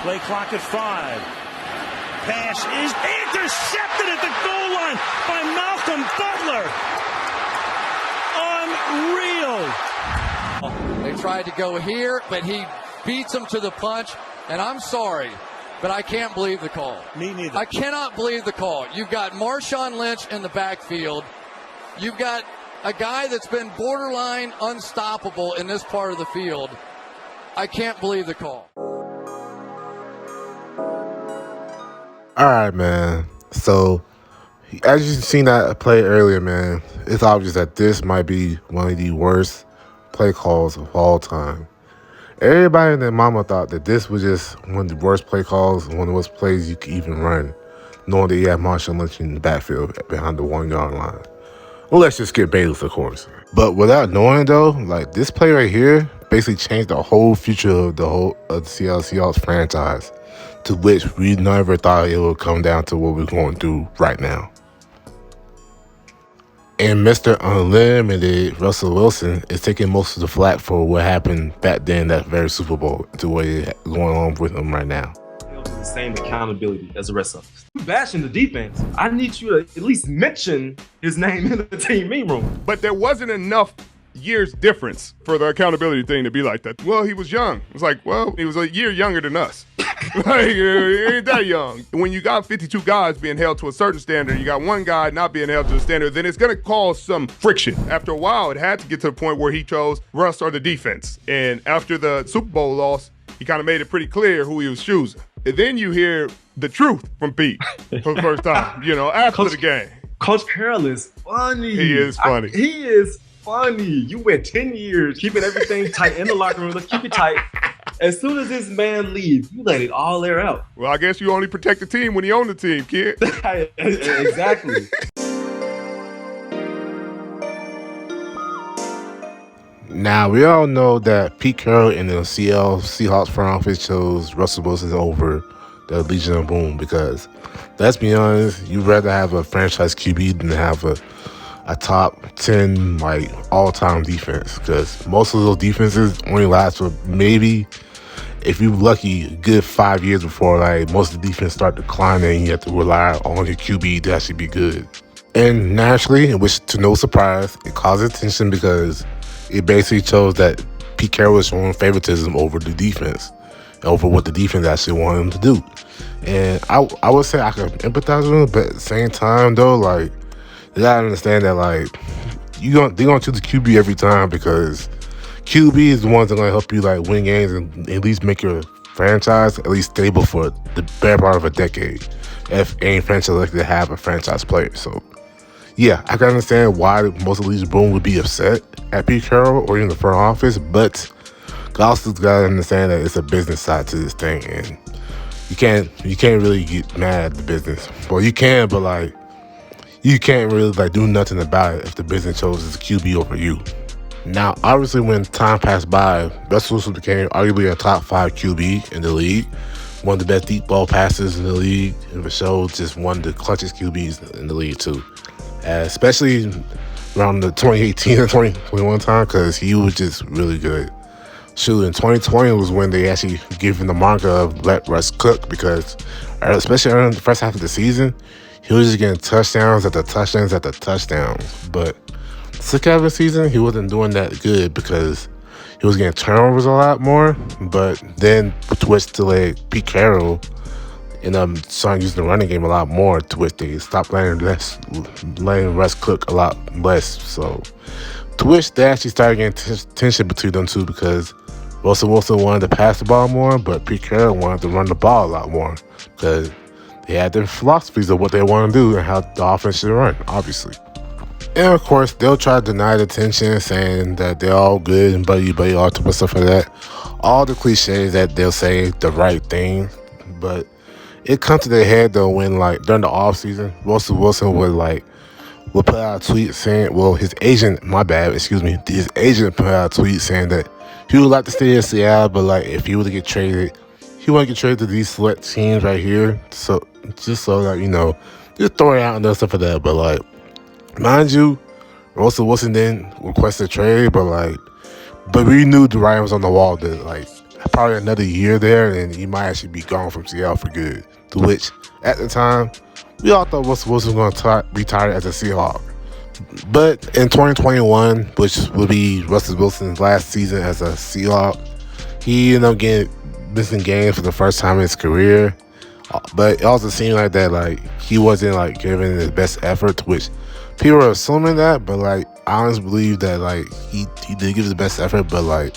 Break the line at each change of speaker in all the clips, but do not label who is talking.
Play clock at 5. Pass is intercepted at the goal line by Malcolm Butler. Unreal.
They tried to go here, but he beats him to the punch. And I'm sorry, but I can't believe the call.
Me neither.
I cannot believe the call. You've got Marshawn Lynch in the backfield. You've got a guy that's been borderline unstoppable in this part of the field. I can't believe the call.
All right, man. So, as you've seen that play earlier, man, it's obvious that this might be one of the worst play calls of all time. Everybody and their mama thought that this was just one of the worst play calls, one of the worst plays you could even run, knowing that you have Marshawn Lynch in the backfield behind the 1 yard line. Well, let's just skip Bayless, of course. But without knowing, though, like this play right here basically changed the whole future of the Seattle Seahawks franchise, to which we never thought it would come down to what we're going through right now. And Mr. Unlimited, Russell Wilson, is taking most of the flack for what happened back then, that very Super Bowl, to what is going on with him right now.
The same accountability as the rest of us. We're bashing the defense. I need you to at least mention his name in the team meeting room.
But there wasn't enough years difference for the accountability thing to be like that. Well, he was young. It's like, well, he was a year younger than us. Like, he ain't that young. When you got 52 guys being held to a certain standard, you got one guy not being held to the standard, then it's going to cause some friction. After a while, it had to get to the point where he chose Russ or the defense. And after the Super Bowl loss, he kind of made it pretty clear who he was choosing. And then you hear the truth from Pete for the first time, after the game.
Coach Carroll is funny.
He is funny.
He is funny. You went 10 years keeping everything tight in the locker room. Let's keep it tight. As soon as this man leaves, you let it all air out.
Well, I guess you only protect the team when you own the team, kid.
Exactly.
Now, we all know that Pete Carroll and the Seattle Seahawks front office chose Russell Wilson over the Legion of Boom because, let's be honest, you'd rather have a franchise QB than have a top 10 all-time defense, because most of those defenses only last for maybe, if you're lucky, a good 5 years before most of the defense start declining and you have to rely on your QB to actually be good. And naturally, which to no surprise, it caused attention because it basically shows that Pete Carroll was showing favoritism over the defense, over what the defense actually wanted him to do. And I would say I could empathize with him, but at the same time, though, you gotta understand that they're gonna choose the QB every time, because QB is the ones that are gonna help you win games and at least make your franchise at least stable for the better part of a decade. If any franchise like to have a franchise player, so yeah, I can understand why most of Legion Boom would be upset at Pete Carroll or even the front office, but also gotta understand that it's a business side to this thing, and you can't really get mad at the business. Well, you can, but you can't really do nothing about it if the business chooses QB over you. Now, obviously, when time passed by, Russell Wilson became arguably a top 5 QB in the league, one of the best deep ball passers in the league, and for sure just one of the clutchest QBs in the league too, especially around the 2018 and 2021 time, because he was just really good. Shoot, in 2020 was when they actually gave him the marker of let Russ cook, because especially around the first half of the season, he was just getting touchdowns after touchdowns after touchdowns. But the second half of the season, he wasn't doing that good because he was getting turnovers a lot more. But then switched to Pete Carroll and started using the running game a lot more, to which they stopped letting Russ cook a lot less. So to which they actually started getting tension between them two, because Russell Wilson wanted to pass the ball more, but Pete Carroll wanted to run the ball a lot more, because they had their philosophies of what they want to do and how the offense should run, obviously. And of course, they'll try to deny the tension, saying that they're all good and buddy, all type of stuff like that. All the cliches that they'll say the right thing, but it comes to their head though when during the off season, Russell Wilson would put out a tweet saying, his agent put out a tweet saying that he would like to stay in Seattle, but if he were to get traded, he want to get traded to these select teams right here. So just so that just throw it out and stuff like that. But mind you, Russell Wilson didn't request a trade, but we knew the writing was on the wall that probably another year there, and he might actually be gone from Seattle for good. To which, at the time, we all thought Russell Wilson was going to retire as a Seahawk. But in 2021, which will be Russell Wilson's last season as a Seahawk, he ended up getting missing games for the first time in his career. But it also seemed like that, like, he wasn't, like, giving his best effort, which people are assuming that, but, like, I honestly believe that, like, he did give his best effort, but, like,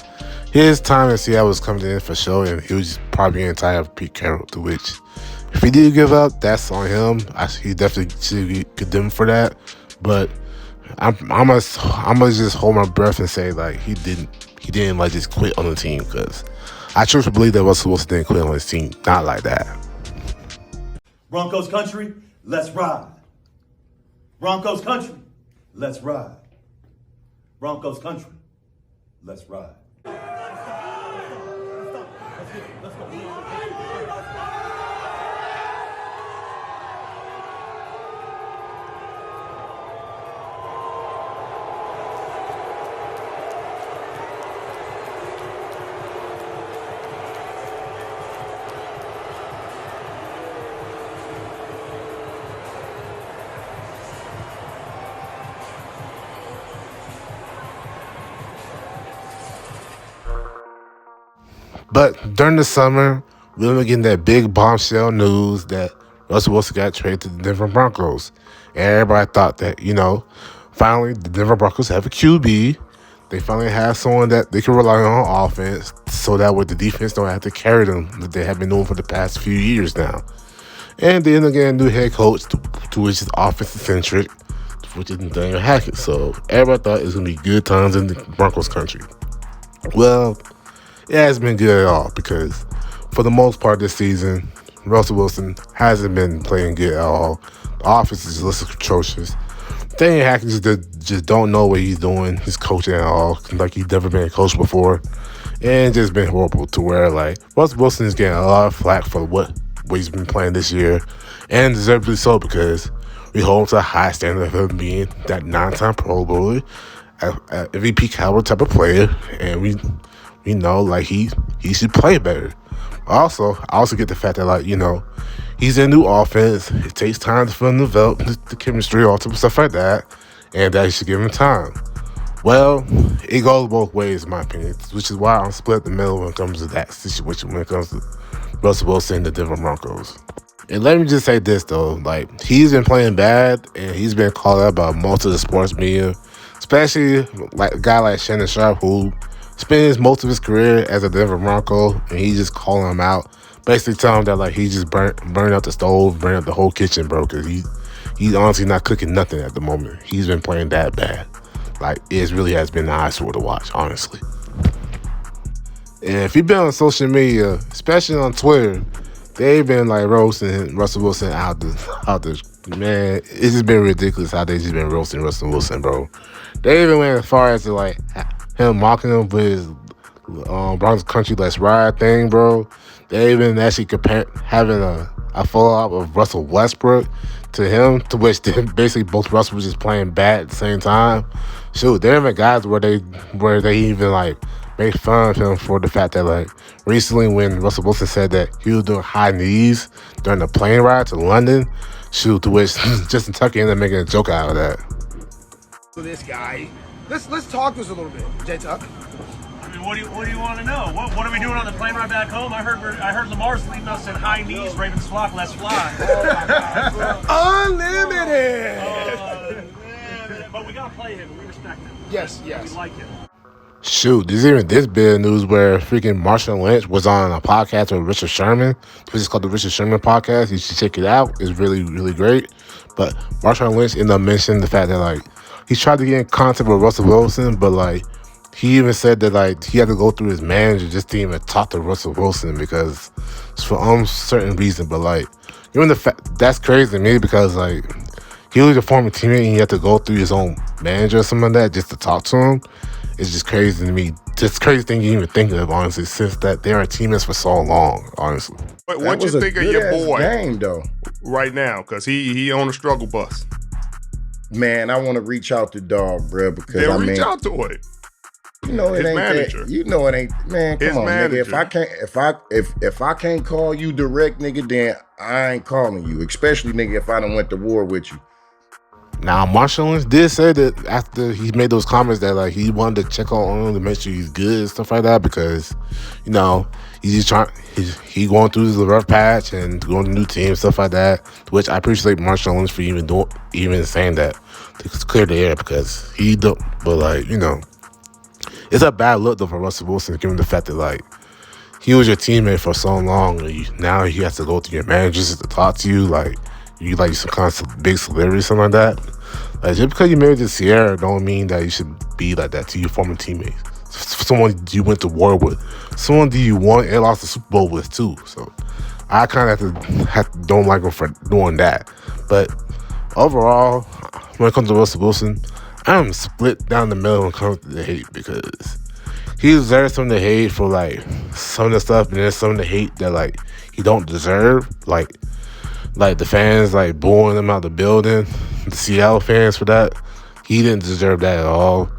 his time in Seattle was coming in for sure, and he was probably getting tired of Pete Carroll, to which, if he did give up, that's on him. He definitely should be condemned for that, but I'm gonna just hold my breath and say, like, he didn't like just quit on the team, because I truly believe that Russell Wilson didn't quit on his team, not like that.
Broncos country, let's ride. Broncos country, let's ride. Broncos country, let's ride.
But during the summer, we were getting that big bombshell news that Russell Wilson got traded to the Denver Broncos. And everybody thought that, finally the Denver Broncos have a QB. They finally have someone that they can rely on offense, so that way the defense don't have to carry them that they have been doing for the past few years now. And they end up getting a new head coach, to which is offensive-centric, which is Daniel Hackett. So everybody thought it was going to be good times in the Broncos country. Well, it hasn't been good at all, because for the most part this season, Russell Wilson hasn't been playing good at all. The offense is just atrocious. Daniel Hackett just don't know what he's doing. He's coaching at all, like he's never been a coach before. And just been horrible, to where, like, Russell Wilson is getting a lot of flack for what he's been playing this year. And deservedly so, because we hold him to a high standard of him being that 9-time Pro Bowler, MVP caliber type of player. And we know, like, he should play better. I also get the fact that, like, he's in a new offense. It takes time for him to develop the chemistry, all type of stuff like that, and that he should give him time. Well, it goes both ways, in my opinion, which is why I'm split in the middle when it comes to that situation, when it comes to Russell Wilson and the Denver Broncos. And let me just say this, though. Like, he's been playing bad, and he's been called out by most of the sports media, especially like a guy like Shannon Sharp, who spends most of his career as a Denver Bronco, and he's just calling him out, basically telling him that, like, he just burned out the stove, burned out the whole kitchen, bro, because he's honestly not cooking nothing at the moment. He's been playing that bad. Like, it really has been an eyesore to watch, honestly. And if you've been on social media, especially on Twitter, they've been, like, roasting Russell Wilson out the man. It's just been ridiculous how they just been roasting Russell Wilson, bro. They even went as far as to, like, him mocking him with his Broncos country let's ride thing, bro. They even actually having a follow-up of Russell Westbrook to him, to which basically both Russell was just playing bad at the same time. Shoot, there even guys where they even, like, made fun of him for the fact that, like, recently when Russell Wilson said that he was doing high knees during the plane ride to London, shoot, to which Justin Tucker ended up making a joke out of that.
This guy. Let's talk to us a little bit, J Tuck.
I mean, what do you want to know? What are we doing on the plane ride back home? I heard Lamar's leading us in high knees. Ravens flock, let's fly.
Unlimited.
But we gotta play him. We respect him.
Yes.
We like him.
Shoot, there's even this bit of news where freaking Marshawn Lynch was on a podcast with Richard Sherman, which is called the Richard Sherman Podcast. You should check it out. It's really, really great. But Marshawn Lynch ended up mentioning the fact that, like, he tried to get in contact with Russell Wilson, but, like, he even said that, like, he had to go through his manager just to even talk to Russell Wilson, because it's for certain reason. But, like, even the fact that's crazy to me, because, like, he was a former teammate and he had to go through his own manager or something like that just to talk to him. It's just crazy to me. Just crazy thing you even think of, honestly, since that they are teammates for so long, honestly.
But what you think of your boy
game, though,
right now? Because he on a struggle bus.
Man, I want to reach out to dog, bro, because
Then reach out to it.
You know it
His
ain't
manager.
that. You know it ain't. Man,
His
come on,
manager.
nigga. If I can't call you direct, nigga, then I ain't calling you. Especially, nigga, if I done went to war with you.
Now, Marshawn Lynch did say that after he made those comments that like he wanted to check on him to make sure he's good and stuff like that because, you know, he's just he going through the rough patch and going to new team stuff like that. Which I appreciate Marshawn Lynch for even saying that to clear the air because he don't. But like, you know, it's a bad look though for Russell Wilson given the fact that like he was your teammate for so long and now he has to go through your managers to talk to you like. You like some kind of big celebrity or something like that. Like just because you married to Sierra don't mean that you should be like that to your former teammates. Someone you went to war with, someone that you won and lost the Super Bowl with too. So I kind of don't like him for doing that. But overall, when it comes to Russell Wilson, I'm split down the middle when it comes to the hate because he deserves some of the hate for like some of the stuff, and there's some of the hate that like he don't deserve, like the fans like booing him out of the building, the Seattle fans for that. He didn't deserve that at all.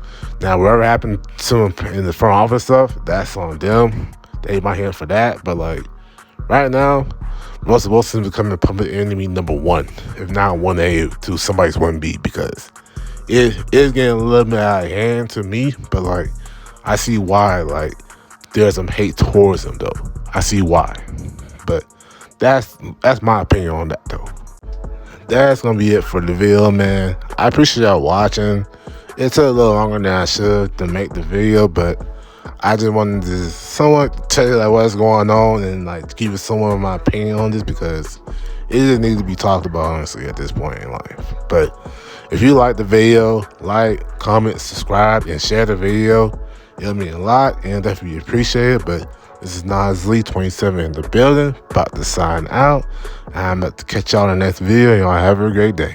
Now, whatever happened to him in the front office stuff, that's on them. They might hit for that. But like right now, Russell Wilson is becoming public enemy number one, if not 1A to somebody's 1B, because it is getting a little bit out of hand to me. But like I see why like there's some hate towards him though. I see why. But that's my opinion on that though. That's gonna be it for the video, man. I appreciate y'all watching. It took a little longer than I should to make the video, but I just wanted to somewhat tell you like what's going on and like give you somewhat of my opinion on this because it just needs to be talked about honestly at this point in life. But if you like the video, like, comment, subscribe, and share the video. It'll mean a lot and definitely appreciate it. But this is Nas Lee 27 in the building, about to sign out. I'm about to catch y'all in the next video. Y'all have a great day.